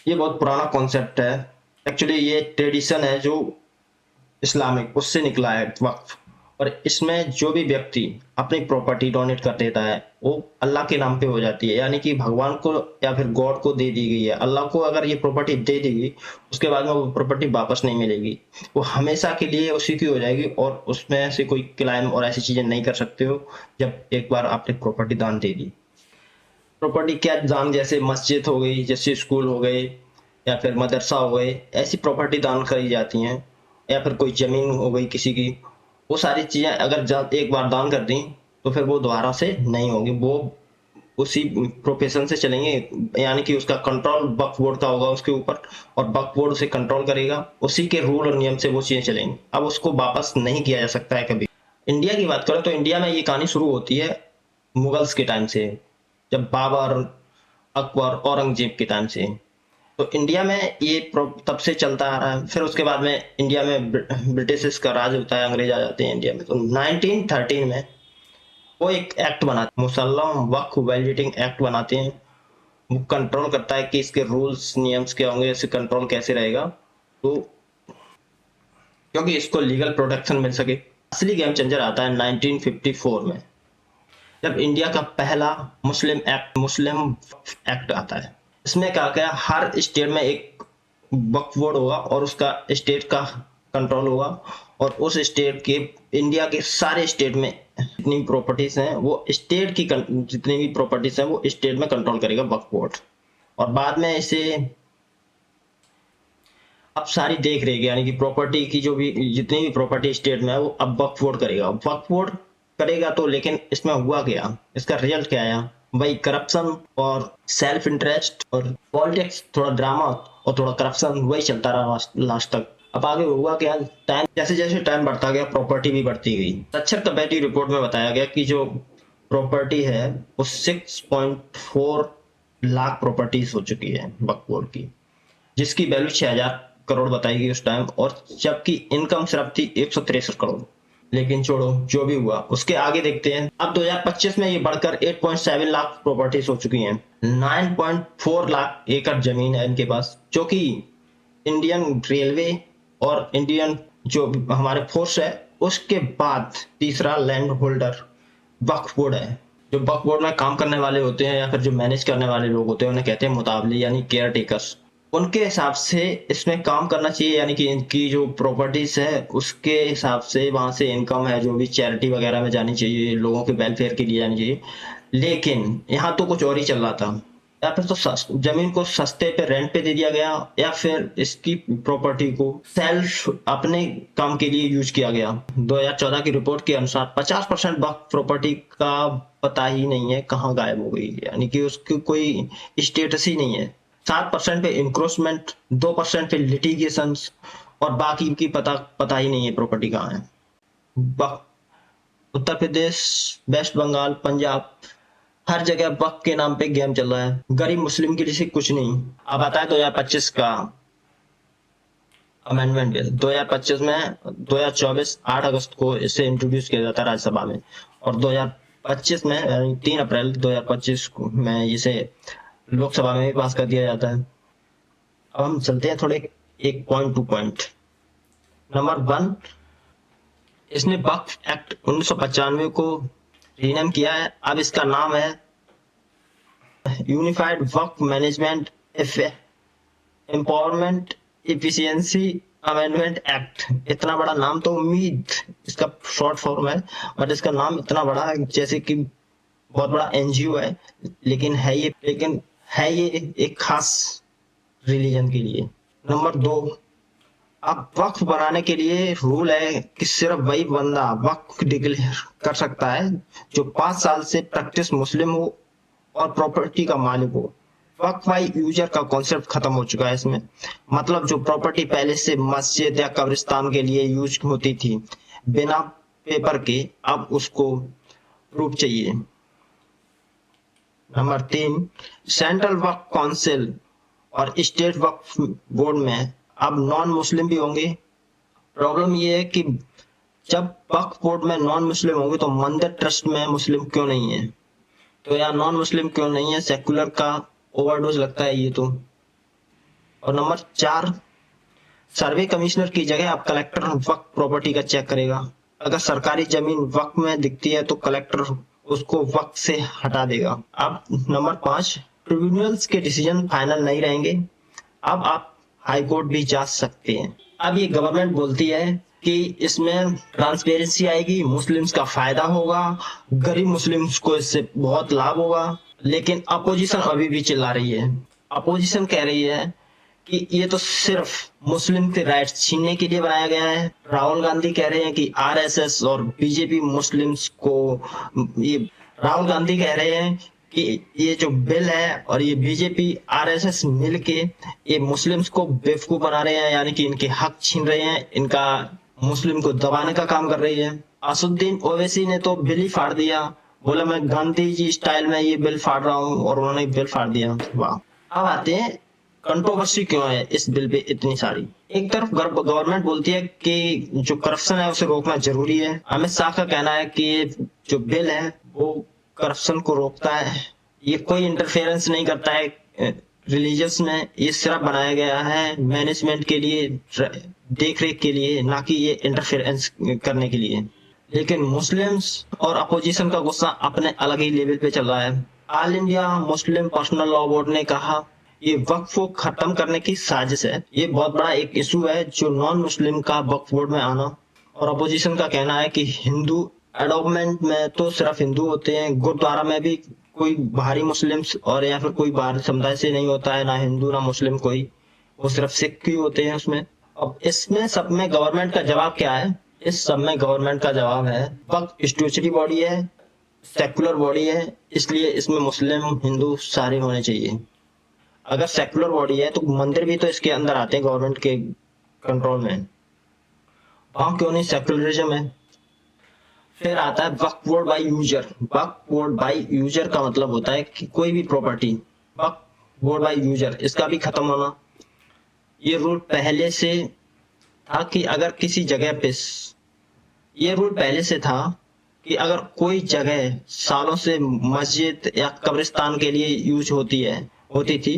ये बहुत पुराना कॉन्सेप्ट है। एक्चुअली ये ट्रेडिशन है जो इस्लामिक उससे निकला है वक्फ। और इसमें जो भी व्यक्ति अपनी प्रॉपर्टी डोनेट कर देता है वो अल्लाह के नाम पे हो जाती है, यानी कि भगवान को या फिर गॉड को दे दी गई है। अल्लाह को अगर ये प्रॉपर्टी दे दी गई, उसके बाद में वो प्रॉपर्टी वापस नहीं मिलेगी। वो हमेशा के लिए उसी की हो जाएगी और उसमें से कोई क्लाइम और ऐसी चीजें नहीं कर सकते हो जब एक बार आपने प्रॉपर्टी दान दे दी। प्रॉपर्टी क्या दान, जैसे मस्जिद हो गई, जैसे स्कूल हो गए, या फिर मदरसा हो गए, ऐसी प्रॉपर्टी दान करी जाती हैं। या फिर कोई जमीन हो गई किसी की, वो सारी चीजें अगर एक बार दान कर दी तो फिर वो दोबारा से नहीं होगी। वो उसी प्रोफेशन से चलेंगे, यानी कि उसका कंट्रोल वक्फ बोर्ड का होगा उसके ऊपर, और वक्फ बोर्ड उसे कंट्रोल करेगा। उसी के रूल और नियम से वो चीजें चलेंगी। अब उसको वापस नहीं किया जा सकता है कभी। इंडिया की बात करें तो इंडिया में ये कहानी शुरू होती है मुगल्स के टाइम से, जब बाबर, अकबर, औरंगजेब के टाइम से। तो इंडिया में ये तब से चलता आ रहा है। फिर उसके बाद में इंडिया में ब्रिटिश का राज होता है, अंग्रेज आ जाते हैं इंडिया में। तो 1913 में वो एक एक्ट बनाते हैं, मुसल्लम वक्फ वैलिडेटिंग एक्ट बनाते हैं। वो कंट्रोल करता है कि इसके रूल्स नियम्स क्या होंगे, इससे कंट्रोल कैसे रहेगा। तो क्योंकि इसको लीगल प्रोटेक्शन मिल सके। असली गेम चेंजर आता है 1954 में, जब इंडिया का पहला मुस्लिम एक्ट आता है। इसमें क्या क्या, हर स्टेट में एक वक्फ बोर्ड होगा और उसका स्टेट का कंट्रोल होगा। और उस स्टेट के, इंडिया के सारे स्टेट में जितनी भी प्रॉपर्टीज हैं वो स्टेट की जितनी भी प्रॉपर्टीज हैं वो स्टेट में कंट्रोल करेगा वक्फ बोर्ड। और बाद में इसे अब सारी देख रहेगी, यानी कि प्रॉपर्टी की जो भी जितनी भी प्रॉपर्टी स्टेट में है वो अब वक्फ बोर्ड करेगा। वक्फ बोर्ड करेगा तो लेकिन इसमें हुआ क्या, इसका रिजल्ट क्या आया? वही करप्शन और सेल्फ इंटरेस्ट और पॉलिटिक्स, थोड़ा ड्रामा और थोड़ा करप्शन, वही चलता रहा लास्ट तक। अब आगे हुआ क्या, टाइम जैसे जैसे टाइम बढ़ता गया प्रॉपर्टी भी बढ़ती गई। सच्चर कमेटी रिपोर्ट में बताया गया कि जो प्रॉपर्टी है वो 6.4 लाख प्रॉपर्टीज हो चुकी है वक्फ बोर्ड की, जिसकी वैल्यू 6,000 करोड़ बताई गई उस टाइम, और जबकि इनकम सिर्फ थी 163 करोड़। लेकिन छोड़ो, जो भी हुआ उसके आगे देखते हैं। अब 2025 में ये बढ़कर 8.7 लाख प्रॉपर्टीज हो चुकी हैं। 9.4 लाख एकड़ जमीन है इनके पास, जो कि इंडियन रेलवे और इंडियन जो हमारे फोर्स है उसके बाद तीसरा लैंड होल्डर वक्फ बोर्ड है। जो वक्फ बोर्ड में काम करने वाले होते हैं या फिर जो मैनेज करने वाले लोग होते हैं उन्हें कहते हैं मुतावली, यानी केयर टेकर्स। उनके हिसाब से इसमें काम करना चाहिए, यानी कि इनकी जो प्रॉपर्टीज है उसके हिसाब से वहां से इनकम है जो भी चैरिटी वगैरह में जानी चाहिए, लोगों के वेलफेयर के लिए जानी चाहिए। लेकिन यहाँ तो कुछ और ही चल रहा था। या फिर तो जमीन को सस्ते पे रेंट पे दे दिया गया, या फिर इसकी प्रॉपर्टी को सेल्फ अपने काम के लिए यूज किया गया। 2014 की रिपोर्ट के अनुसार 50% वक्त प्रॉपर्टी का पता ही नहीं है कहाँ गायब हो गई, यानी कि उसकी कोई स्टेटस ही नहीं है। 7% पे इंक्रोचमेंट, 2% पे लिटिगेशन, और बाकी की पता ही नहीं है प्रॉपर्टी कहाँ है। उत्तर प्रदेश, वेस्ट बंगाल, पंजाब, हर जगह वक्त के नाम पे गेम चल रहा है। गरीब मुस्लिम के लिए कुछ नहीं। अब आता है 2025 का अमेंडमेंट बिल। 2025 में 2024 8 अगस्त को इसे इंट्रोड्यूस किया जाता है राज्यसभा में, और 2025 में यानी 3 अप्रैल 2025 को में इसे लोकसभा में भी पास कर दिया जाता है। अब हम चलते हैं थोड़े एक पॉइंट टू पॉइंट। नंबर 1, इसने वक्फ एक्ट 1995 को रीनेम किया है। अब इसका नाम है unified Waqf management empowerment efficiency amendment act. इतना बड़ा नाम तो उम्मीद इसका शॉर्ट फॉर्म है, बट इसका नाम इतना बड़ा है जैसे कि बहुत बड़ा एनजीओ है। लेकिन है ये एक खास रिलीजन के लिए। नंबर 2, अब वक्फ बनाने के लिए रूल है कि सिर्फ वही बंदा वक्फ डिक्लेयर कर सकता है जो 5 साल से प्रैक्टिस मुस्लिम हो और प्रॉपर्टी का मालिक हो। वक्फ बाई यूजर का कॉन्सेप्ट खत्म हो चुका है इसमें। मतलब जो प्रॉपर्टी पहले से मस्जिद या कब्रिस्तान के लिए यूज होती थी बिना पेपर के, अब उसको प्रूफ चाहिए। नंबर 3, सेंट्रल वक्फ काउंसिल और स्टेट वक्फ बोर्ड में अब नॉन मुस्लिम भी होंगे। प्रॉब्लम ये है कि जब वक्फ बोर्ड में नॉन मुस्लिम होंगे तो मंदिर ट्रस्ट में मुस्लिम क्यों नहीं है? तो यार नॉन मुस्लिम क्यों नहीं है? सेकुलर का ओवरडोज लगता है ये तो। और नंबर 4, सर्वे कमिश्नर की जगह अब कलेक्टर वक्फ प्रॉपर्टी का चेक करेगा। अगर सरकारी जमीन वक्फ में दिखती है तो कलेक्टर उसको वक्फ से हटा देगा। अब नंबर 5, ट्रिब्यूनल्स के डिसीजन फाइनल नहीं रहेंगे, अब आप हाई कोर्ट भी जा सकते हैं। अब ये गवर्नमेंट बोलती है कि इसमें ट्रांसपेरेंसी आएगी, मुस्लिम्स का फायदा होगा, गरीब मुस्लिम्स को इससे बहुत लाभ होगा। लेकिन अपोजिशन अभी भी चिल्ला रही है। अपोजिशन कह रही है कि ये तो सिर्फ मुस्लिम के राइट्स छीनने के लिए बनाया गया है। राहुल गांधी कह रहे हैं कि आरएसएस और बीजेपी मुस्लिम्स को, ये राहुल गांधी कह रहे हैं कि ये जो बिल है और ये बीजेपी आरएसएस मिलके ये मुस्लिम्स को बेवकूफ बना रहे हैं, यानी कि इनके हक छीन रहे हैं, इनका मुस्लिम को दबाने का काम कर रही है। असुद्दीन ओवैसी ने तो बिल ही फाड़ दिया, बोला मैं गांधी जी स्टाइल में ये बिल फाड़ रहा हूँ, और उन्होंने बिल फाड़ दिया। वाह। अब आते हैं कंट्रोवर्सी क्यों है इस बिल पे इतनी सारी। एक तरफ गवर्नमेंट बोलती है कि जो करप्शन है उसे रोकना जरूरी है। अमित शाह का कहना है कि ये जो बिल है वो करप्शन को रोकता है, ये कोई इंटरफेरेंस नहीं करता है रिलीजियस में, ये सिर्फ बनाया गया है मैनेजमेंट के लिए, देख रेख के लिए, ना कि ये इंटरफेरेंस करने के लिए। लेकिन मुस्लिम्स और अपोजिशन का गुस्सा अपने अलग ही लेवल पे चल रहा है। All India Muslim personal law board ने कहा ये वक्फ को खत्म करने की साजिश है, ये बहुत बड़ा एक इशू है जो नॉन मुस्लिम का वक्फ बोर्ड में आना। और अपोजिशन का कहना है कि हिंदू एडॉपमेंट में तो सिर्फ हिंदू होते हैं, गुरुद्वारा में भी कोई बाहरी मुस्लिम्स और या फिर कोई बाहरी समुदाय से नहीं होता है, ना हिंदू ना मुस्लिम कोई, वो सिर्फ सिख ही होते हैं उसमें। अब इसमें सब में गवर्नमेंट का जवाब क्या है? इस सब में गवर्नमेंट का जवाब है वक्फ स्टैट्यूटरी बॉडी है, सेकुलर बॉडी है, इसलिए इसमें मुस्लिम हिंदू सारे होने चाहिए। अगर सेकुलर बॉडी है तो मंदिर भी तो इसके अंदर आते हैं गवर्नमेंट के कंट्रोल में, वहां क्यों नहीं सेकुलरिज्म है? फिर आता है Waqf board by user. Waqf board by user का मतलब होता है कि कोई भी property Waqf board by user, इसका भी खत्म होना। ये रूल पहले से था कि अगर किसी जगह पे, ये रूल पहले से था कि अगर कोई जगह सालों से मस्जिद या कब्रिस्तान के लिए यूज होती थी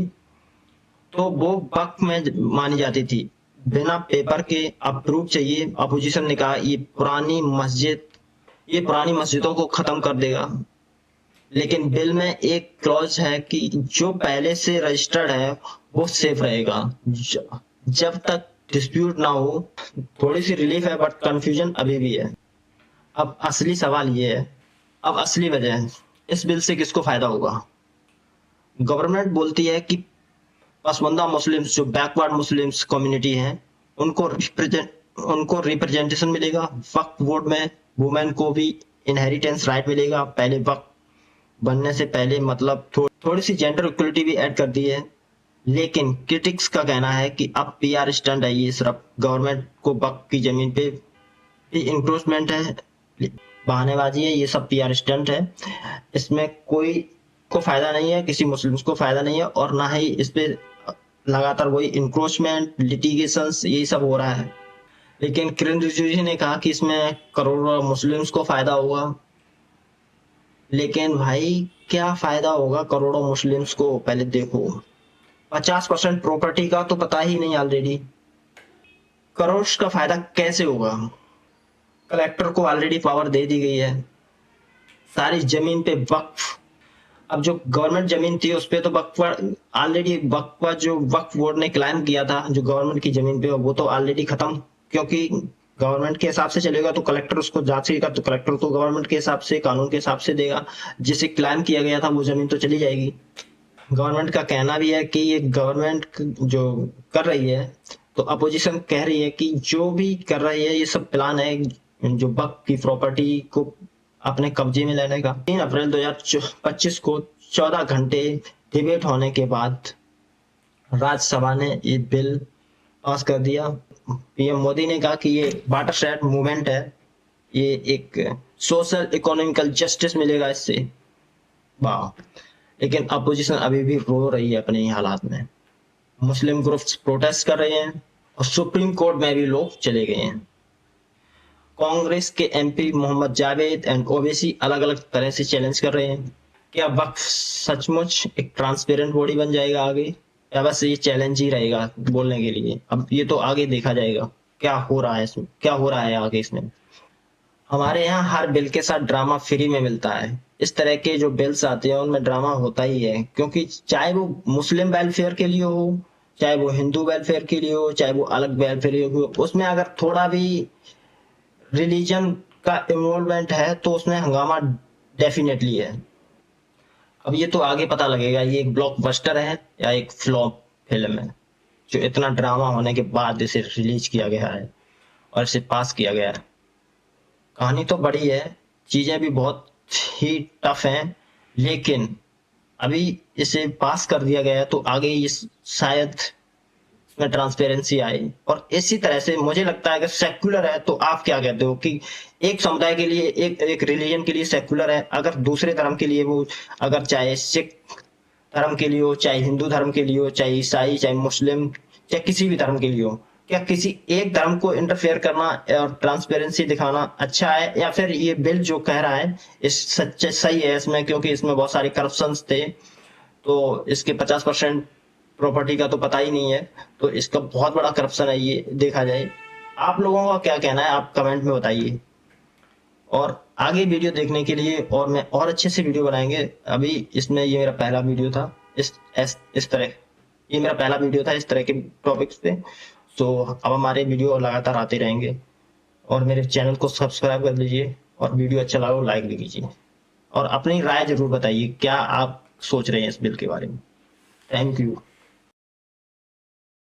तो वो वक्फ में मानी जाती थी, बिना पेपर के अप्रूव चाहिए। अपोजिशन ने कहा ये पुरानी मस्जिदों को खत्म कर देगा। लेकिन बिल में एक क्लॉज है कि जो पहले से रजिस्टर्ड है वो सेफ रहेगा जब तक डिस्प्यूट ना हो। थोड़ी सी रिलीफ है बट कंफ्यूजन अभी भी है। अब असली सवाल ये है, अब असली वजह है, इस बिल से किसको फायदा होगा? गवर्नमेंट बोलती है कि पसमानदा मुस्लिम्स, जो बैकवर्ड मुस्लिम्स कम्युनिटी है, उनको रिप्रेजेंटेशन मिलेगा वक्फ बोर्ड में। वुमेन को भी इनहेरिटेंस राइट मिलेगा पहले वक्फ बनने से पहले, मतलब थोड़ी सी जेंडर इक्वलिटी भी ऐड कर दी है। लेकिन क्रिटिक्स का कहना है कि अब पीआर स्टंट है, ये सिर्फ गवर्नमेंट को वक्फ की जमीन पे इंक्रोचमेंट है, बहानेबाजी है, ये सब पीआर स्टंट है। इसमें कोई को फायदा नहीं है, किसी मुस्लिम्स को फायदा नहीं है, और ना ही इस पे लगातार वही इंक्रोचमेंट लिटिगेशंस ये सब हो रहा है। लेकिन किरण रिजिजू ने कहा कि इसमें करोड़ों मुस्लिम्स को फायदा होगा। लेकिन भाई क्या फायदा होगा करोड़ों मुस्लिम्स को? पहले देखो 50% प्रॉपर्टी का तो पता ही नहीं ऑलरेडी, करोड़ का फायदा कैसे होगा? कलेक्टर को ऑलरेडी पावर दे दी गई है, सारी जमीन पे वक्फ। अब जो गवर्नमेंट जमीन थी उस पे तो वक्फ ऑलरेडी, वक्फ जो वक्फ बोर्ड ने क्लाइम किया था जो गवर्नमेंट की जमीन पे, वो तो ऑलरेडी खत्म, क्योंकि गवर्नमेंट के हिसाब से चलेगा तो कलेक्टर उसको जांचेगा, तो कलेक्टर तो गवर्नमेंट के हिसाब से, कानून के हिसाब से देगा। जिसे क्लाइम किया गया था वो जमीन तो चली जाएगी। गवर्नमेंट का कहना भी है कि ये गवर्नमेंट जो कर रही है, तो अपोजिशन कह रही है कि जो भी कर रही है ये सब प्लान है जो वक्फ की प्रॉपर्टी को अपने कब्जे में लेने का। 3 अप्रैल 2025 को 14 घंटे डिबेट होने के बाद राज्यसभा ने ये बिल पास कर दिया। पीएम मोदी ने कहा कि ये वाटरशेड मूवमेंट है, ये एक सोशल इकोनॉमिकल जस्टिस मिलेगा इससे। वाह। लेकिन अपोजिशन अभी भी रो रही है अपने ही हालात में। मुस्लिम ग्रुप्स प्रोटेस्ट कर रहे हैं और सुप्रीम कोर्ट में भी लोग चले गए हैं। कांग्रेस के एमपी मोहम्मद जावेद एंड ओवैसी अलग अलग तरह से चैलेंज कर रहे हैं। क्या वक्फ सचमुच एक ट्रांसपेरेंट बॉडी बन जाएगा आगे? या बस ये चैलेंज ही रहेगा बोलने के लिए? अब ये तो आगे देखा जाएगा क्या हो रहा है इसमें, क्या हो रहा है आगे इसमें। हमारे यहाँ हर बिल के साथ ड्रामा फ्री में मिलता है। इस तरह के जो बिल्स आते हैं उनमें ड्रामा होता ही है, क्योंकि चाहे वो मुस्लिम वेलफेयर के लिए हो, चाहे वो हिंदू वेलफेयर के लिए हो, चाहे वो अलग वेलफेयर के लिए हो, उसमें अगर थोड़ा भी रिलीजन का इन्वॉल्वमेंट है तो उसमें हंगामा डेफिनेटली है। अब ये तो आगे पता लगेगा ये एक ब्लॉकबस्टर है या एक फ्लॉप फिल्म है, जो इतना ड्रामा होने के बाद इसे रिलीज किया गया है और इसे पास किया गया है। कहानी तो बड़ी है, चीजें भी बहुत ही टफ हैं, लेकिन अभी इसे पास कर दिया गया है तो आगे इस शायद में ट्रांसपेरेंसी आई। और इसी तरह से मुझे लगता है कि सेक्युलर है तो आप क्या कहते हो कि एक समुदाय के लिए, एक एक रिलीजन के लिए सेक्युलर है, अगर दूसरे धर्म के लिए वो, अगर चाहे सिख धर्म के लिए हो, चाहे हिंदू धर्म के लिए हो, चाहे ईसाई, चाहे मुस्लिम, चाहे किसी भी धर्म के लिए हो, क्या किसी एक धर्म को इंटरफेयर करना और ट्रांसपेरेंसी दिखाना अच्छा है, या फिर ये बिल जो कह रहा है इस सच्चे सही है इसमें, क्योंकि इसमें बहुत सारे करप्शन थे, तो इसके 50% प्रॉपर्टी का तो पता ही नहीं है, तो इसका बहुत बड़ा करप्शन है ये देखा जाए। आप लोगों का क्या कहना है, आप कमेंट में बताइए। और आगे वीडियो देखने के लिए और मैं और अच्छे से वीडियो बनाएंगे। अभी इसमें ये मेरा पहला वीडियो था इस तरह, ये मेरा पहला वीडियो था इस तरह के टॉपिक्स पे। तो अब हमारे वीडियो लगातार आते रहेंगे, और मेरे चैनल को सब्सक्राइब कर लीजिए, और वीडियो अच्छा लगा तो लाइक भी कीजिए, और अपनी राय जरूर बताइए क्या आप सोच रहे हैं इस बिल के बारे में। Thank you.